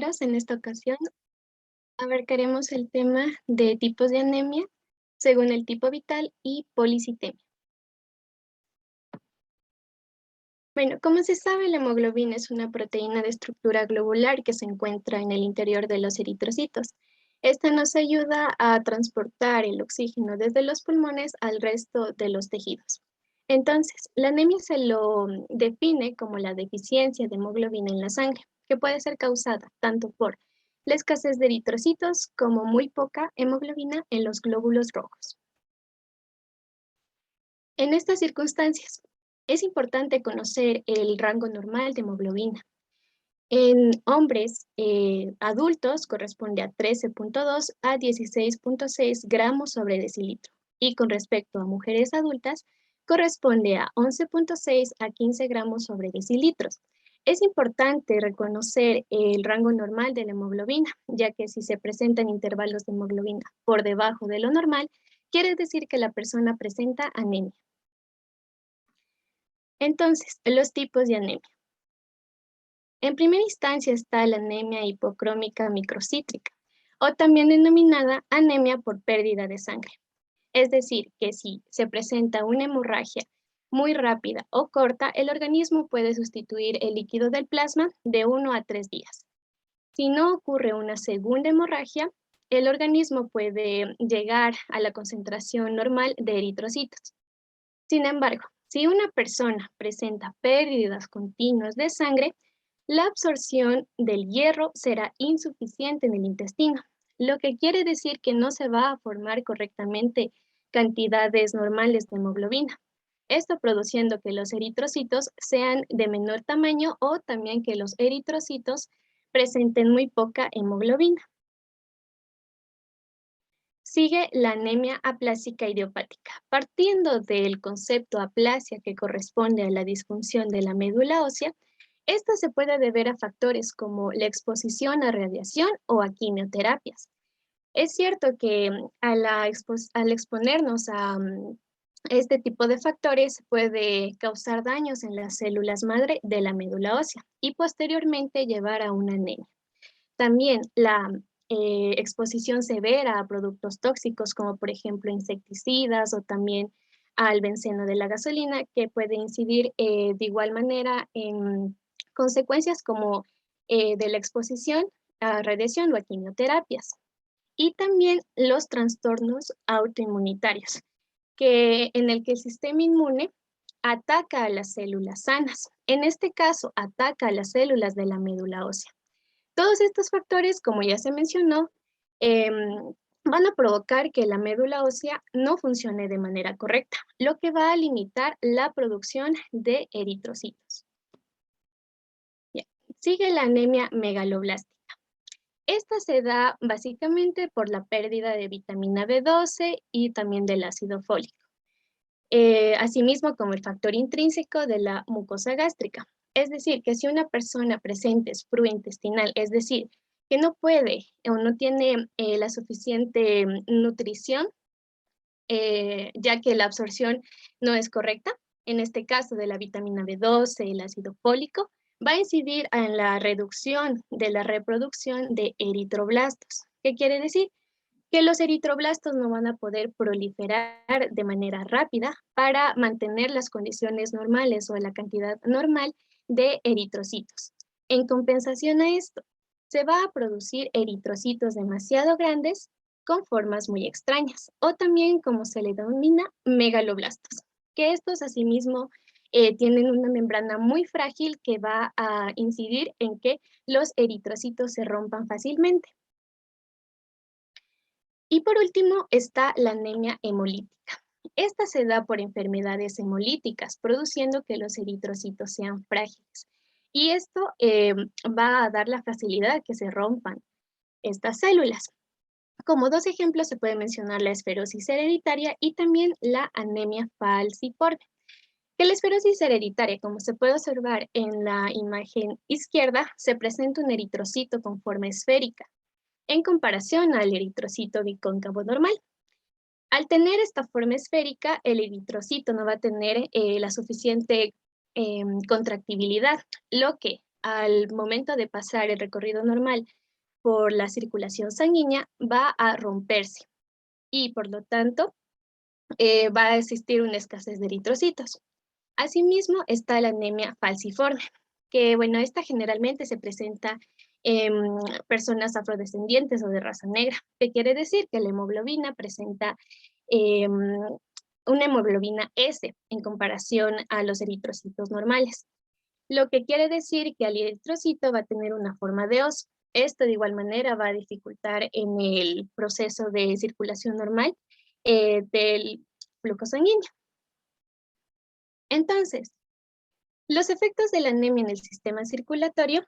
En esta ocasión abarcaremos el tema de tipos de anemia según el tipo vital y policitemia. Bueno, como se sabe, la hemoglobina es una proteína de estructura globular que se encuentra en el interior de los eritrocitos. Esta nos ayuda a transportar el oxígeno desde los pulmones al resto de los tejidos. Entonces, la anemia se lo define como la deficiencia de hemoglobina en la sangre, que puede ser causada tanto por la escasez de eritrocitos como muy poca hemoglobina en los glóbulos rojos. En estas circunstancias, es importante conocer el rango normal de hemoglobina. En hombres adultos corresponde a 13,2 a 16,6 gramos sobre decilitro y con respecto a mujeres adultas corresponde a 11,6 a 15 gramos sobre decilitros. Es importante reconocer el rango normal de la hemoglobina, ya que si se presentan intervalos de hemoglobina por debajo de lo normal, quiere decir que la persona presenta anemia. Entonces, los tipos de anemia. En primera instancia está la anemia hipocrómica microcítrica, o también denominada anemia por pérdida de sangre. Es decir, que si se presenta una hemorragia muy rápida o corta, el organismo puede sustituir el líquido del plasma de 1 a 3 días. Si no ocurre una segunda hemorragia, el organismo puede llegar a la concentración normal de eritrocitos. Sin embargo, si una persona presenta pérdidas continuas de sangre, la absorción del hierro será insuficiente en el intestino, lo que quiere decir que no se va a formar correctamente cantidades normales de hemoglobina. Esto produciendo que los eritrocitos sean de menor tamaño o también que los eritrocitos presenten muy poca hemoglobina. Sigue la anemia aplásica idiopática. Partiendo del concepto aplasia que corresponde a la disfunción de la médula ósea, esta se puede deber a factores como la exposición a radiación o a quimioterapias. Es cierto que al exponernos a este tipo de factores puede causar daños en las células madre de la médula ósea y posteriormente llevar a una anemia. También la exposición severa a productos tóxicos como por ejemplo insecticidas o también al benceno de la gasolina que puede incidir de igual manera en consecuencias como de la exposición a radiación o a quimioterapias. Y también los trastornos autoinmunitarios, en el que el sistema inmune ataca a las células sanas. En este caso, ataca a las células de la médula ósea. Todos estos factores, como ya se mencionó, em, van a provocar que la médula ósea no funcione de manera correcta, lo que va a limitar la producción de eritrocitos. Bien. Sigue la anemia megaloblástica. Esta se da básicamente por la pérdida de vitamina B12 y también del ácido fólico. Asimismo como el factor intrínseco de la mucosa gástrica. Es decir, que si una persona presenta esprue intestinal, es decir, que no puede o no tiene la suficiente nutrición, ya que la absorción no es correcta, en este caso de la vitamina B12, el ácido fólico, va a incidir en la reducción de la reproducción de eritroblastos. ¿Qué quiere decir? Que los eritroblastos no van a poder proliferar de manera rápida para mantener las condiciones normales o la cantidad normal de eritrocitos. En compensación a esto, se va a producir eritrocitos demasiado grandes con formas muy extrañas, o también como se le denomina megaloblastos, que estos asimismo tienen una membrana muy frágil que va a incidir en que los eritrocitos se rompan fácilmente. Y por último está la anemia hemolítica. Esta se da por enfermedades hemolíticas, produciendo que los eritrocitos sean frágiles. Y esto va a dar la facilidad que se rompan estas células. Como dos ejemplos se puede mencionar la esferosis hereditaria y también la anemia falciforme. Que la esferosis hereditaria, como se puede observar en la imagen izquierda, se presenta un eritrocito con forma esférica en comparación al eritrocito bicóncavo normal. Al tener esta forma esférica, el eritrocito no va a tener la suficiente contractibilidad, lo que al momento de pasar el recorrido normal por la circulación sanguínea, va a romperse y por lo tanto va a existir una escasez de eritrocitos. Asimismo está la anemia falciforme, que bueno, esta generalmente se presenta en personas afrodescendientes o de raza negra, que quiere decir que la hemoglobina presenta una hemoglobina S en comparación a los eritrocitos normales, lo que quiere decir que el eritrocito va a tener una forma de oso. Esto de igual manera va a dificultar en el proceso de circulación normal del flujo sanguíneo. Entonces, los efectos de la anemia en el sistema circulatorio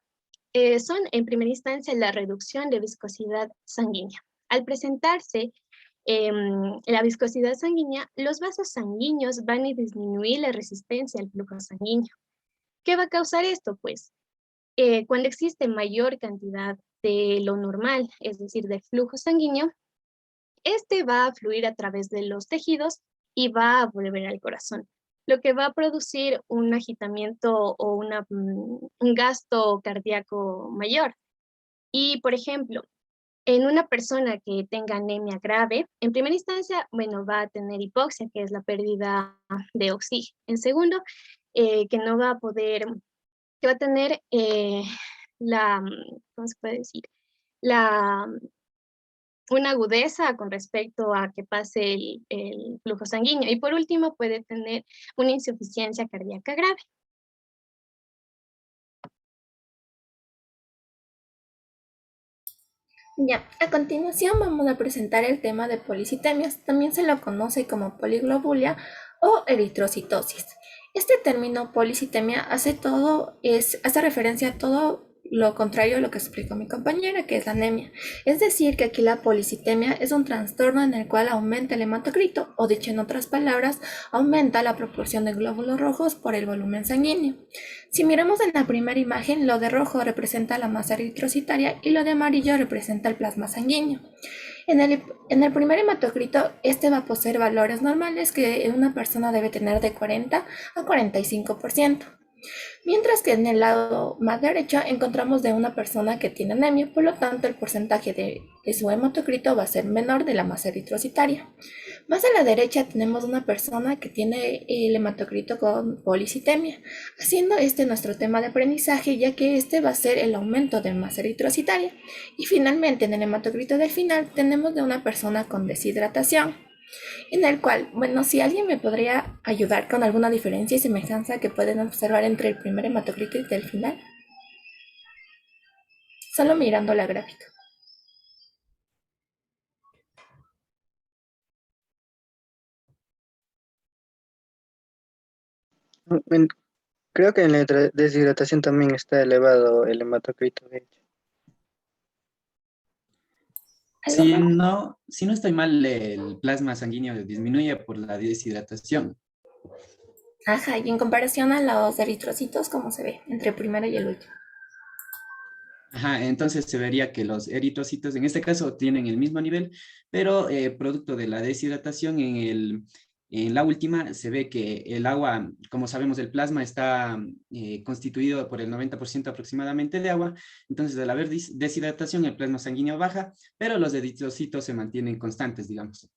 son, en primera instancia, la reducción de viscosidad sanguínea. Al presentarse la viscosidad sanguínea, los vasos sanguíneos van a disminuir la resistencia al flujo sanguíneo. ¿Qué va a causar esto? Pues cuando existe mayor cantidad de lo normal, es decir, de flujo sanguíneo, este va a fluir a través de los tejidos y va a volver al corazón, lo que va a producir un agitamiento o un gasto cardíaco mayor. Y, por ejemplo, en una persona que tenga anemia grave, en primera instancia, bueno, va a tener hipoxia, que es la pérdida de oxígeno. En segundo, que no va a poder, que va a tener ¿cómo se puede decir? La, una agudeza con respecto a que pase el flujo sanguíneo. Y por último, puede tener una insuficiencia cardíaca grave. Ya, a continuación vamos a presentar el tema de policitemias. También se lo conoce como poliglobulia o eritrocitosis. Este término policitemia hace referencia a todo lo contrario a lo que explicó mi compañera, que es la anemia. Es decir, que aquí la policitemia es un trastorno en el cual aumenta el hematocrito, o dicho en otras palabras, aumenta la proporción de glóbulos rojos por el volumen sanguíneo. Si miramos en la primera imagen, lo de rojo representa la masa eritrocitaria y lo de amarillo representa el plasma sanguíneo. En el primer hematocrito, este va a poseer valores normales que una persona debe tener de 40 a 45%. Mientras que en el lado más derecho encontramos de una persona que tiene anemia, por lo tanto el porcentaje de su hematocrito va a ser menor de la masa eritrocitaria. Más a la derecha tenemos una persona que tiene el hematocrito con policitemia, haciendo este nuestro tema de aprendizaje, ya que este va a ser el aumento de masa eritrocitaria. Y finalmente en el hematocrito del final tenemos de una persona con deshidratación, en el cual, bueno, si alguien me podría ayudar con alguna diferencia y semejanza que pueden observar entre el primer hematocrito y el final, solo mirando la gráfica. En- Creo que en la deshidratación también está elevado el hematocrito, de hecho. ¿Algo más? Si no estoy mal, el plasma sanguíneo disminuye por la deshidratación. Ajá, y en comparación a los eritrocitos, ¿cómo se ve entre el primero y el último? Ajá, entonces se vería que los eritrocitos en este caso tienen el mismo nivel, pero producto de la deshidratación en la última se ve que el agua, como sabemos, el plasma está constituido por el 90% aproximadamente de agua, entonces al haber deshidratación el plasma sanguíneo baja, pero los eritrocitos se mantienen constantes, digamos.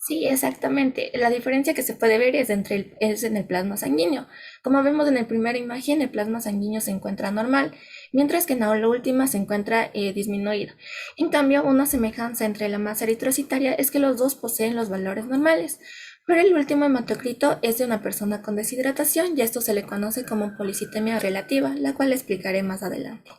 Sí, exactamente. La diferencia que se puede ver es en el plasma sanguíneo. Como vemos en la primera imagen, el plasma sanguíneo se encuentra normal, mientras que en la última se encuentra disminuido. En cambio, una semejanza entre la masa eritrocitaria es que los dos poseen los valores normales, pero el último hematocrito es de una persona con deshidratación y esto se le conoce como policitemia relativa, la cual explicaré más adelante.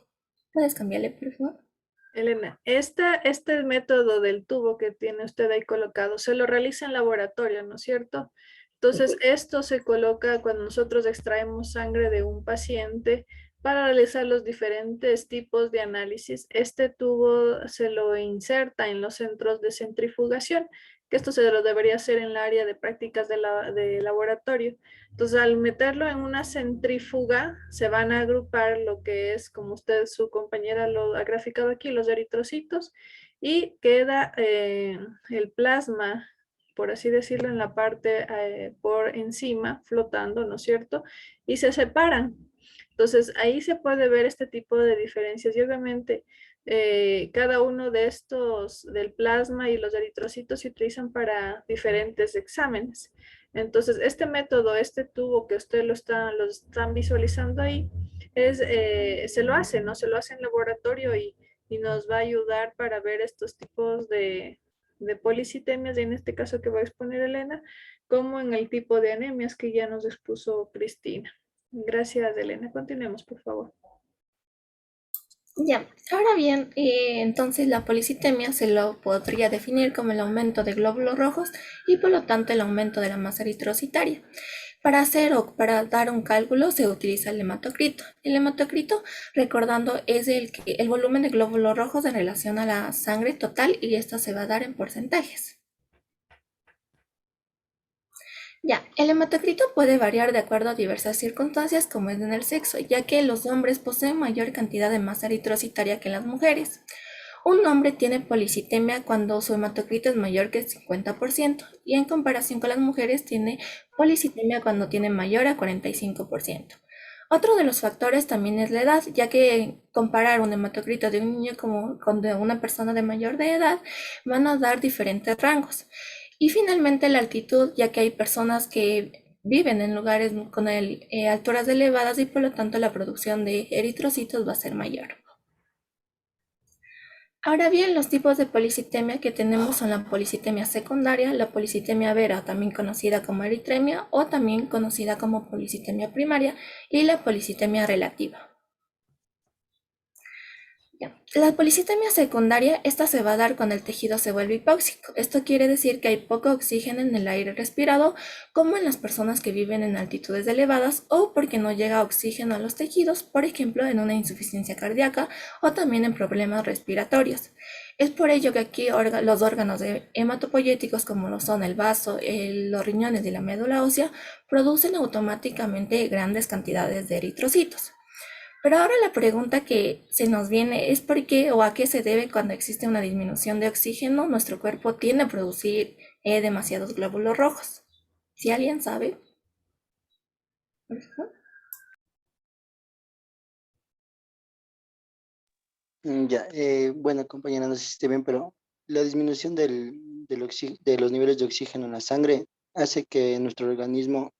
¿Puedes cambiarle, por favor? Elena, este método del tubo que tiene usted ahí colocado, se lo realiza en laboratorio, ¿no es cierto? Entonces, esto se coloca cuando nosotros extraemos sangre de un paciente para realizar los diferentes tipos de análisis. Este tubo se lo inserta en los centros de centrifugación, que esto se lo debería hacer en el área de prácticas de laboratorio. Entonces, al meterlo en una centrífuga, se van a agrupar lo que es, como usted, su compañera lo ha graficado aquí, los eritrocitos, y queda el plasma, por así decirlo, en la parte por encima, flotando, ¿no es cierto? Y se separan. Entonces, ahí se puede ver este tipo de diferencias y obviamente cada uno de estos, del plasma y los eritrocitos, se utilizan para diferentes exámenes. Entonces, este método, este tubo que usted lo están visualizando ahí, se lo hace, ¿no? Se lo hace en laboratorio y nos va a ayudar para ver estos tipos de policitemias, y en este caso que va a exponer Elena, como en el tipo de anemias que ya nos expuso Cristina. Gracias, Elena. Continuemos, por favor. Ya, ahora bien, entonces la policitemia se lo podría definir como el aumento de glóbulos rojos y por lo tanto el aumento de la masa eritrocitaria. Para hacer o para dar un cálculo se utiliza el hematocrito. El hematocrito, recordando, es el volumen de glóbulos rojos en relación a la sangre total y esto se va a dar en porcentajes. Ya, el hematocrito puede variar de acuerdo a diversas circunstancias como es en el sexo, ya que los hombres poseen mayor cantidad de masa eritrocitaria que las mujeres. Un hombre tiene policitemia cuando su hematocrito es mayor que el 50% y en comparación con las mujeres tiene policitemia cuando tiene mayor a 45%. Otro de los factores también es la edad, ya que comparar un hematocrito de un niño con de una persona de mayor de edad van a dar diferentes rangos. Y finalmente la altitud, ya que hay personas que viven en lugares con alturas elevadas y por lo tanto la producción de eritrocitos va a ser mayor. Ahora bien, los tipos de policitemia que tenemos son la policitemia secundaria, la policitemia vera, también conocida como eritremia, o también conocida como policitemia primaria, y la policitemia relativa. La policitemia secundaria, esta se va a dar cuando el tejido se vuelve hipóxico. Esto quiere decir que hay poco oxígeno en el aire respirado, como en las personas que viven en altitudes elevadas o porque no llega oxígeno a los tejidos, por ejemplo, en una insuficiencia cardíaca o también en problemas respiratorios. Es por ello que aquí los órganos hematopoyéticos, como lo son el vaso, los riñones y la médula ósea, producen automáticamente grandes cantidades de eritrocitos. Pero ahora la pregunta que se nos viene es por qué o a qué se debe cuando existe una disminución de oxígeno, nuestro cuerpo tiende a producir demasiados glóbulos rojos. ¿Si alguien sabe? Ya, bueno, compañera, no sé si esté bien, pero la disminución de los niveles de oxígeno en la sangre hace que nuestro organismo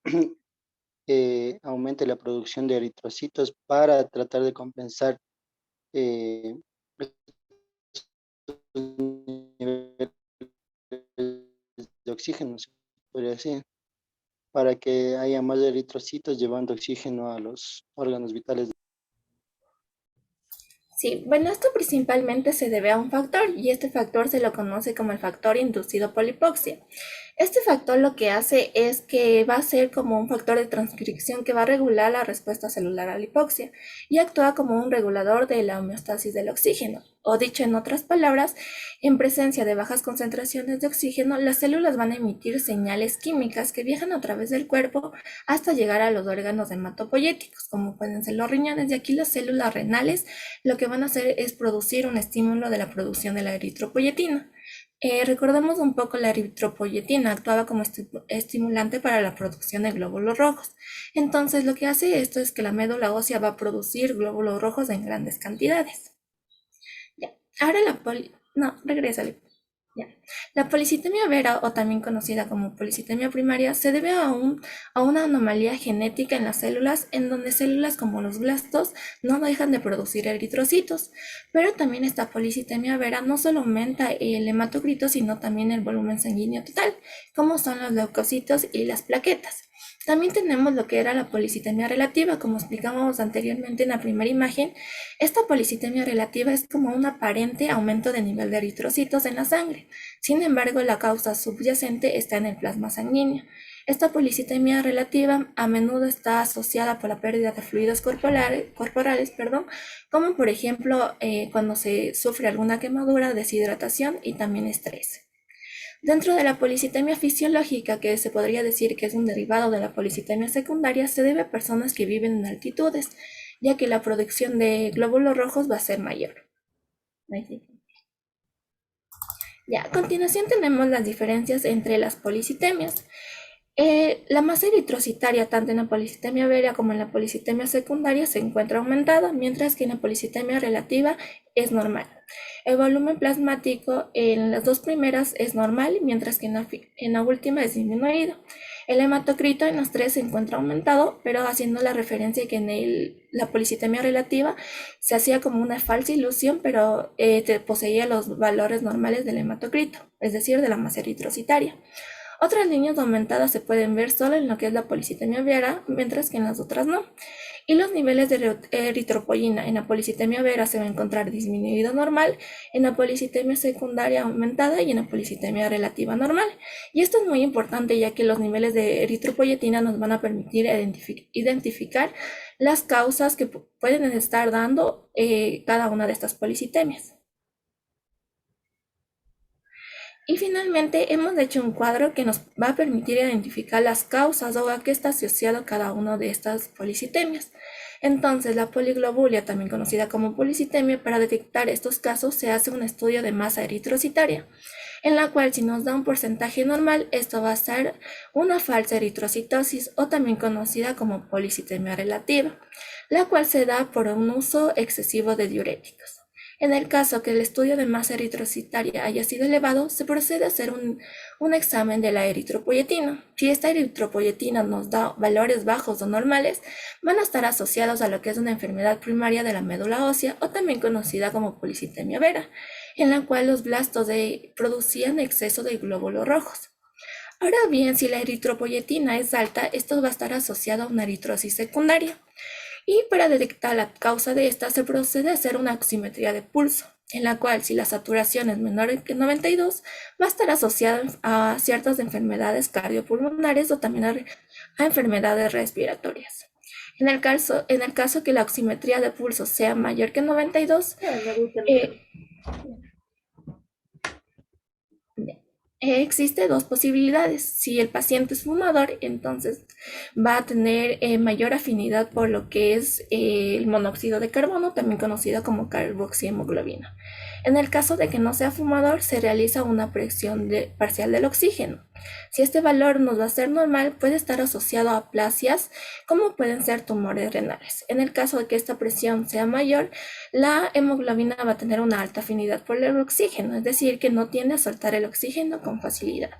aumente la producción de eritrocitos para tratar de compensar eh, los niveles de oxígeno, se podría decir, para que haya más eritrocitos llevando oxígeno a los órganos vitales. Sí, bueno, esto principalmente se debe a un factor y este factor se lo conoce como el factor inducido por hipoxia. Este factor lo que hace es que va a ser como un factor de transcripción que va a regular la respuesta celular a la hipoxia y actúa como un regulador de la homeostasis del oxígeno. O dicho en otras palabras, en presencia de bajas concentraciones de oxígeno, las células van a emitir señales químicas que viajan a través del cuerpo hasta llegar a los órganos hematopoyéticos, como pueden ser los riñones, y aquí las células renales lo que van a hacer es producir un estímulo de la producción de la eritropoyetina. Recordemos un poco, la eritropoyetina actuaba como estimulante para la producción de glóbulos rojos. Entonces lo que hace esto es que la médula ósea va a producir glóbulos rojos en grandes cantidades. Ya. Ahora regrésale. Ya. La policitemia vera, o también conocida como policitemia primaria, se debe a una anomalía genética en las células, en donde células como los blastos no dejan de producir eritrocitos. Pero también esta policitemia vera no solo aumenta el hematocrito, sino también el volumen sanguíneo total, como son los leucocitos y las plaquetas. También tenemos lo que era la policitemia relativa, como explicamos anteriormente en la primera imagen. Esta policitemia relativa es como un aparente aumento de nivel de eritrocitos en la sangre. Sin embargo, la causa subyacente está en el plasma sanguíneo. Esta policitemia relativa a menudo está asociada por la pérdida de fluidos corporales, como por ejemplo cuando se sufre alguna quemadura, deshidratación y también estrés. Dentro de la policitemia fisiológica, que se podría decir que es un derivado de la policitemia secundaria, se debe a personas que viven en altitudes, ya que la producción de glóbulos rojos va a ser mayor. Ya, a continuación tenemos las diferencias entre las policitemias. La masa eritrocitaria, tanto en la policitemia vera como en la policitemia secundaria, se encuentra aumentada, mientras que en la policitemia relativa es normal. El volumen plasmático en las dos primeras es normal, mientras que en la última es disminuido. El hematocrito en las tres se encuentra aumentado, pero haciendo la referencia que en la policitemia relativa se hacía como una falsa ilusión, pero poseía los valores normales del hematocrito, es decir, de la masa eritrocitaria. Otras líneas aumentadas se pueden ver solo en lo que es la policitemia vera, mientras que en las otras no. Y los niveles de eritropoyetina en la policitemia vera se va a encontrar disminuido normal, en la policitemia secundaria aumentada y en la policitemia relativa normal. Y esto es muy importante, ya que los niveles de eritropoyetina nos van a permitir identificar las causas que pueden estar dando cada una de estas policitemias. Y finalmente hemos hecho un cuadro que nos va a permitir identificar las causas o a qué está asociado cada una de estas policitemias. Entonces, la poliglobulia, también conocida como policitemia, para detectar estos casos se hace un estudio de masa eritrocitaria, en la cual si nos da un porcentaje normal, esto va a ser una falsa eritrocitosis o también conocida como policitemia relativa, la cual se da por un uso excesivo de diuréticos. En el caso que el estudio de masa eritrocitaria haya sido elevado, se procede a hacer un examen de la eritropoyetina. Si esta eritropoyetina nos da valores bajos o normales, van a estar asociados a lo que es una enfermedad primaria de la médula ósea o también conocida como policitemia vera, en la cual los blastos producían exceso de glóbulos rojos. Ahora bien, si la eritropoyetina es alta, esto va a estar asociado a una eritrosis secundaria. Y para detectar la causa de esta se procede a hacer una oximetría de pulso, en la cual si la saturación es menor que 92, va a estar asociada a ciertas enfermedades cardiopulmonares o también a enfermedades respiratorias. En el caso que la oximetría de pulso sea mayor que 92, existe dos posibilidades. Si el paciente es fumador, entonces va a tener mayor afinidad por lo que es el monóxido de carbono, también conocido como carboxihemoglobina. En el caso de que no sea fumador, se realiza una presión parcial del oxígeno. Si este valor nos va a ser normal, puede estar asociado a aplasias, como pueden ser tumores renales. En el caso de que esta presión sea mayor, la hemoglobina va a tener una alta afinidad por el oxígeno, es decir, que no tiende a soltar el oxígeno con facilidad.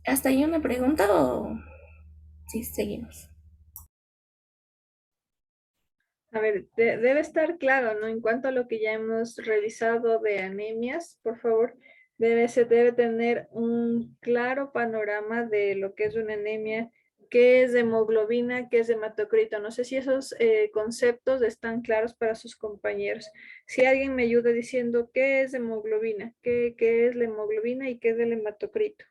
¿Hasta ahí una pregunta o sí, seguimos? A ver, debe estar claro, ¿no? En cuanto a lo que ya hemos revisado de anemias, por favor, se debe tener un claro panorama de lo que es una anemia, qué es hemoglobina, qué es hematocrito. No sé si esos conceptos están claros para sus compañeros. Si alguien me ayuda diciendo qué es hemoglobina, qué es la hemoglobina y qué es el hematocrito.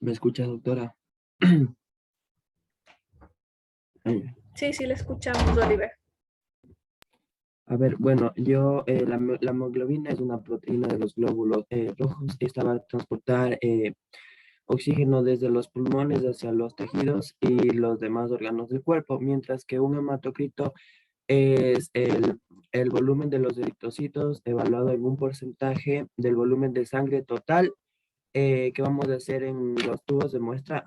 ¿Me escucha, doctora? Sí, sí, le escuchamos, Oliver. A ver, bueno, la hemoglobina es una proteína de los glóbulos rojos. Esta va a transportar oxígeno desde los pulmones hacia los tejidos y los demás órganos del cuerpo, mientras que un hematocrito es el volumen de los eritrocitos evaluado en un porcentaje del volumen de sangre total que vamos a hacer en los tubos de muestra.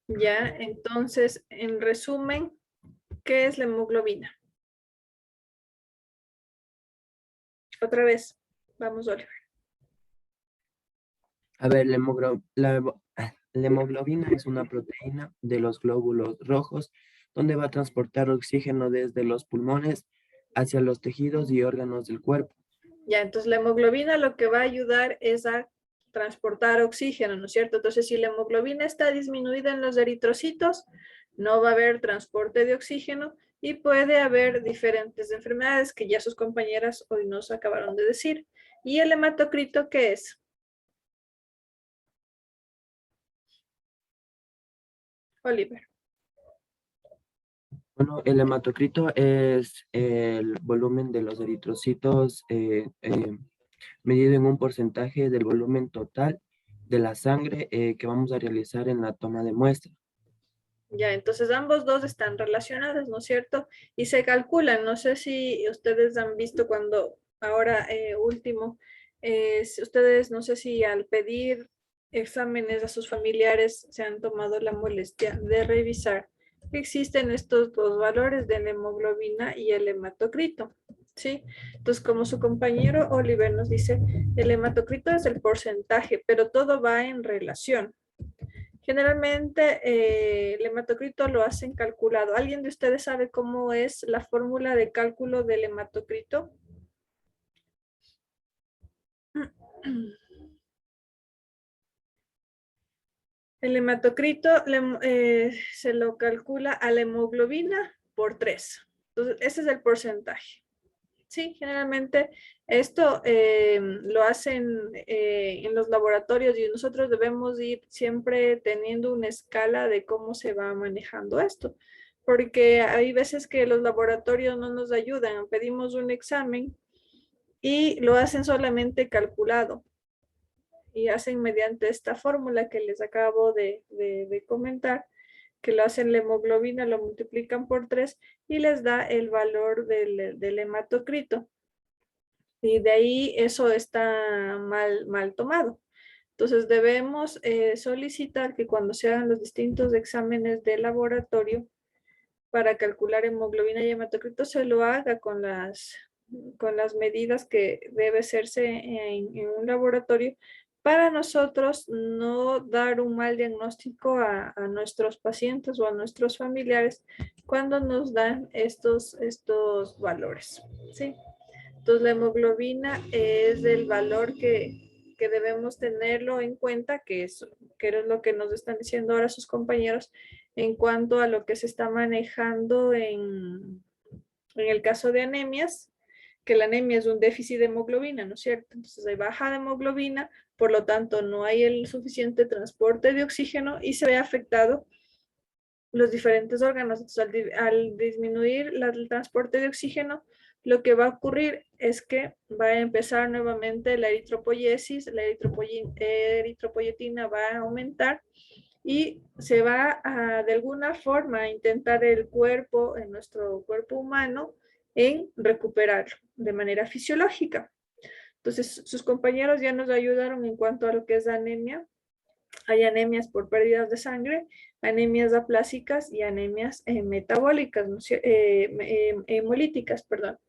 Ya, entonces, en resumen, ¿qué es la hemoglobina? Otra vez, vamos, Oliver. A ver, la hemoglobina es una proteína de los glóbulos rojos donde va a transportar oxígeno desde los pulmones hacia los tejidos y órganos del cuerpo. Ya, entonces la hemoglobina lo que va a ayudar es a transportar oxígeno, ¿no es cierto? Entonces, si la hemoglobina está disminuida en los eritrocitos, no va a haber transporte de oxígeno y puede haber diferentes enfermedades que ya sus compañeras hoy nos acabaron de decir. ¿Y el hematocrito qué es? Oliver. Bueno, el hematocrito es el volumen de los eritrocitos medido en un porcentaje del volumen total de la sangre que vamos a realizar en la toma de muestra. Ya, entonces ambos dos están relacionados, ¿no es cierto? Y se calculan, no sé si ustedes han visto cuando, ahora último, si ustedes, no sé si al pedir exámenes a sus familiares se han tomado la molestia de revisar que existen estos dos valores de la hemoglobina y el hematocrito, ¿sí? Entonces, como su compañero Oliver nos dice, el hematocrito es el porcentaje, pero todo va en relación. Generalmente el hematocrito lo hacen calculado. ¿Alguien de ustedes sabe cómo es la fórmula de cálculo del hematocrito? El hematocrito se lo calcula a la hemoglobina por 3. Entonces, ese es el porcentaje. Sí, generalmente esto lo hacen en los laboratorios y nosotros debemos ir siempre teniendo una escala de cómo se va manejando esto, porque hay veces que los laboratorios no nos ayudan, pedimos un examen y lo hacen solamente calculado y hacen mediante esta fórmula que les acabo de comentar, que lo hacen la hemoglobina, lo multiplican por 3 y les da el valor del hematocrito. Y de ahí eso está mal tomado. Entonces debemos solicitar que cuando se hagan los distintos exámenes de laboratorio para calcular hemoglobina y hematocrito se lo haga con las medidas que debe hacerse en un laboratorio para nosotros no dar un mal diagnóstico a nuestros pacientes o a nuestros familiares cuando nos dan estos valores, ¿sí? Entonces, la hemoglobina es el valor que debemos tenerlo en cuenta, que es lo que nos están diciendo ahora sus compañeros en cuanto a lo que se está manejando en el caso de anemias, que la anemia es un déficit de hemoglobina, ¿no es cierto? Entonces, hay baja de hemoglobina, por lo tanto, no hay el suficiente transporte de oxígeno y se ve afectado los diferentes órganos. Entonces, al disminuir el transporte de oxígeno, lo que va a ocurrir es que va a empezar nuevamente la eritropoyesis, la eritropoyetina va a aumentar y se va a, de alguna forma, a intentar el cuerpo, en nuestro cuerpo humano, en recuperarlo de manera fisiológica. Entonces, sus compañeros ya nos ayudaron en cuanto a lo que es anemia. Hay anemias por pérdidas de sangre, anemias aplásicas y anemias metabólicas, ¿no? Hemolíticas, perdón.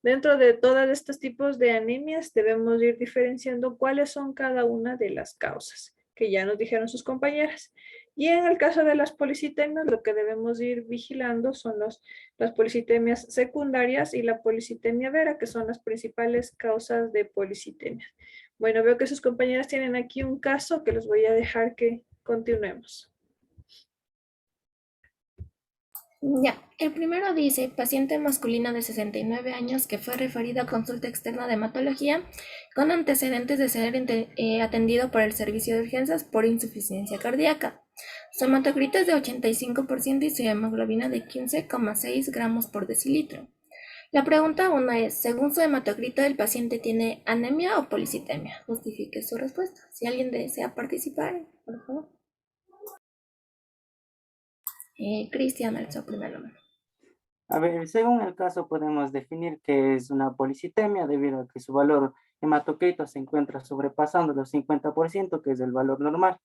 Dentro de todos estos tipos de anemias debemos ir diferenciando cuáles son cada una de las causas, que ya nos dijeron sus compañeras. Y en el caso de las policitemias, lo que debemos ir vigilando son las policitemias secundarias y la policitemia vera, que son las principales causas de policitemia. Bueno, veo que sus compañeras tienen aquí un caso que los voy a dejar que continuemos. Ya, el primero dice, paciente masculina de 69 años que fue referido a consulta externa de hematología con antecedentes de ser atendido por el servicio de urgencias por insuficiencia cardíaca. Su hematocrito es de 85% y su hemoglobina de 15,6 gramos por decilitro. La pregunta 1 es, según su hematocrito, ¿el paciente tiene anemia o policitemia? Justifique su respuesta. Si alguien desea participar, por favor. Cristian alzó primero la mano. A ver, según el caso podemos definir que es una policitemia debido a que su valor hematocrito se encuentra sobrepasando los 50%, que es el valor normal.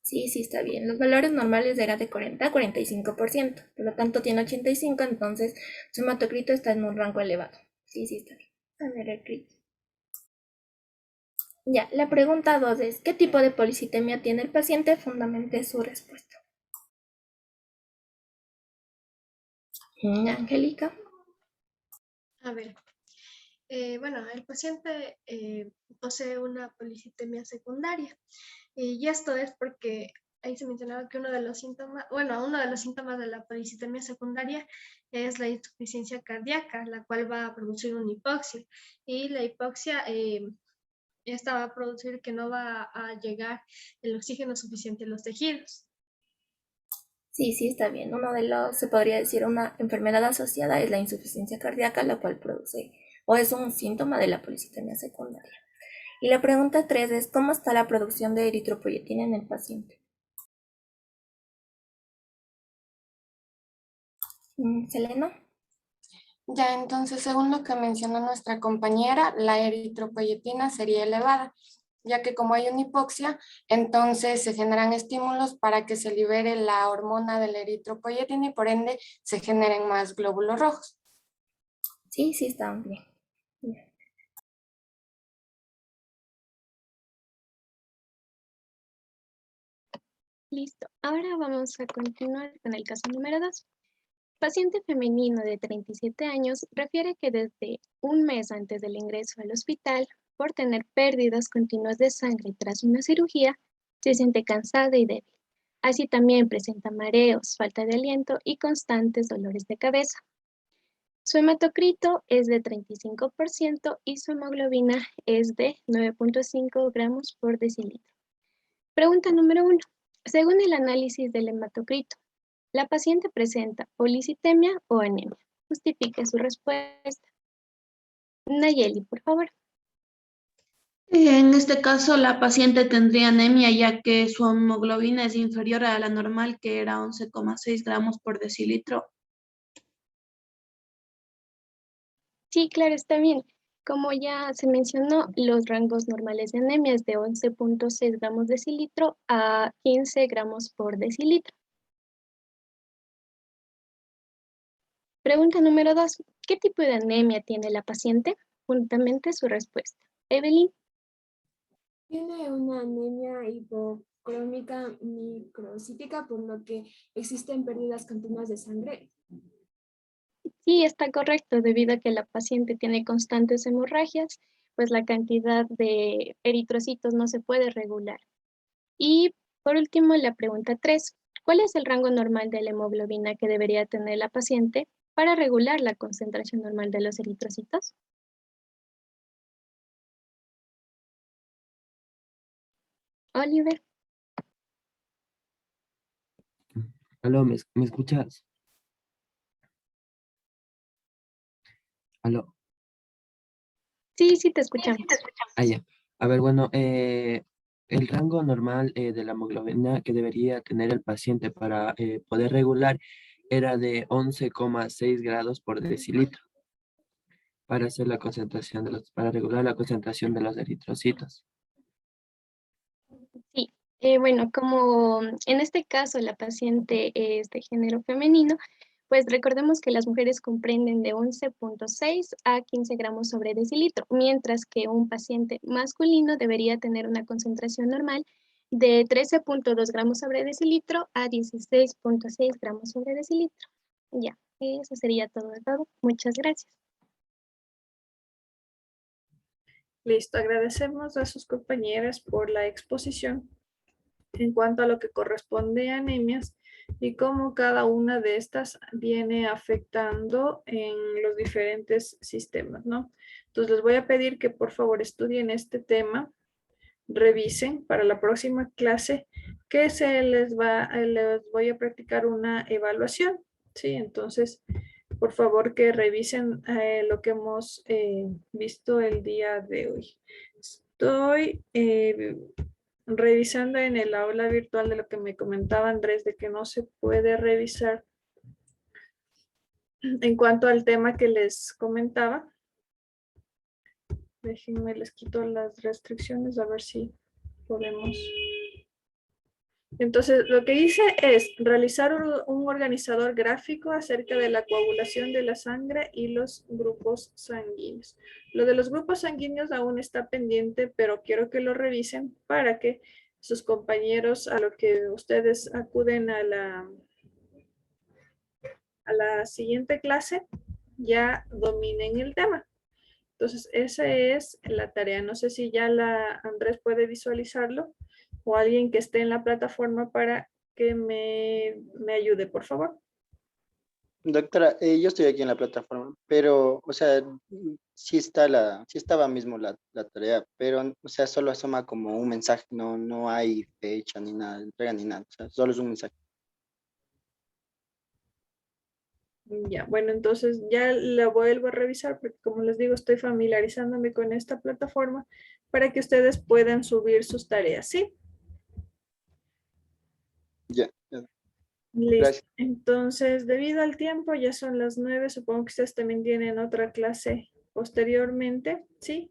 Sí, está bien. Los valores normales eran de 40 a 45%. Por lo tanto, tiene 85, entonces su hematocrito está en un rango elevado. Sí, está bien. A ver, el Cris. Ya, la pregunta 2 es, ¿qué tipo de policitemia tiene el paciente? Fundamente su respuesta. Angélica. A ver, bueno, el paciente posee una policitemia secundaria y esto es porque ahí se mencionaba que uno de los síntomas de la policitemia secundaria es la insuficiencia cardíaca, la cual va a producir una hipoxia y la hipoxia esta va a producir que no va a llegar el oxígeno suficiente a los tejidos. Sí, sí, está bien. Uno de los, se podría decir, una enfermedad asociada es la insuficiencia cardíaca, la cual produce o es un síntoma de la policitemia secundaria. Y la pregunta 3 es, ¿cómo está la producción de eritropoyetina en el paciente? Selena. Ya, entonces, según lo que mencionó nuestra compañera, la eritropoyetina sería elevada, ya que como hay una hipoxia, entonces se generan estímulos para que se libere la hormona de la eritropoyetina y por ende se generen más glóbulos rojos. Sí, sí, está bien. Listo. Ahora vamos a continuar con el caso número 2. Paciente femenino de 37 años refiere que desde un mes antes del ingreso al hospital, por tener pérdidas continuas de sangre tras una cirugía, se siente cansada y débil. Así también presenta mareos, falta de aliento y constantes dolores de cabeza. Su hematocrito es de 35% y su hemoglobina es de 9.5 gramos por decilitro. Pregunta número 1. Según el análisis del hematocrito, ¿la paciente presenta policitemia o anemia? Justifique su respuesta. Nayeli, por favor. En este caso, la paciente tendría anemia ya que su hemoglobina es inferior a la normal, que era 11,6 gramos por decilitro. Sí, claro, está bien. Como ya se mencionó, los rangos normales de anemia es de 11.6 gramos decilitro a 15 gramos por decilitro. Pregunta número 2. ¿Qué tipo de anemia tiene la paciente? Juntamente su respuesta. Evelyn. Tiene una anemia hipocrómica microcítica, por lo que existen pérdidas continuas de sangre. Sí, está correcto, debido a que la paciente tiene constantes hemorragias, pues la cantidad de eritrocitos no se puede regular. Y por último, la pregunta 3. ¿Cuál es el rango normal de la hemoglobina que debería tener la paciente para regular la concentración normal de los eritrocitos? Oliver. Aló, ¿me escuchas? Aló. Sí, sí, te escuchamos. Ah, ya. A ver, bueno, el rango normal de la hemoglobina que debería tener el paciente para poder regular era de 11,6 grados por decilitro para hacer la concentración para regular la concentración de los eritrocitos. Sí, bueno, como en este caso la paciente es de género femenino, pues recordemos que las mujeres comprenden de 11.6 a 15 gramos sobre decilitro, mientras que un paciente masculino debería tener una concentración normal de 13.2 gramos sobre decilitro a 16.6 gramos sobre decilitro. Ya, eso sería todo de todo. Muchas gracias. Listo, agradecemos a sus compañeras por la exposición en cuanto a lo que corresponde a anemias y cómo cada una de estas viene afectando en los diferentes sistemas, ¿no? Entonces les voy a pedir que por favor estudien este tema, revisen para la próxima clase que les voy a practicar una evaluación, ¿sí? Entonces, por favor que revisen lo que hemos visto el día de hoy. Estoy revisando en el aula virtual de lo que me comentaba Andrés, de que no se puede revisar en cuanto al tema que les comentaba. Déjenme, les quito las restricciones a ver si podemos. Entonces, lo que dice es realizar un organizador gráfico acerca de la coagulación de la sangre y los grupos sanguíneos. Lo de los grupos sanguíneos aún está pendiente, pero quiero que lo revisen para que sus compañeros, a lo que ustedes acuden a la siguiente clase, ya dominen el tema. Entonces, esa es la tarea. No sé si ya Andrés puede visualizarlo o alguien que esté en la plataforma para que me ayude, por favor. Doctora, yo estoy aquí en la plataforma, pero, o sea, sí estaba mismo la tarea, pero, o sea, solo asoma como un mensaje, no hay fecha ni nada, entrega ni nada, o sea, solo es un mensaje. Ya, bueno, entonces ya la vuelvo a revisar porque como les digo, estoy familiarizándome con esta plataforma para que ustedes puedan subir sus tareas, ¿sí? Ya, ya. Listo. Gracias. Entonces, debido al tiempo, ya son las 9, supongo que ustedes también tienen otra clase posteriormente, ¿sí?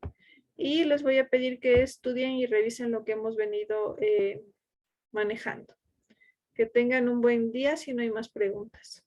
Y les voy a pedir que estudien y revisen lo que hemos venido manejando. Que tengan un buen día si no hay más preguntas.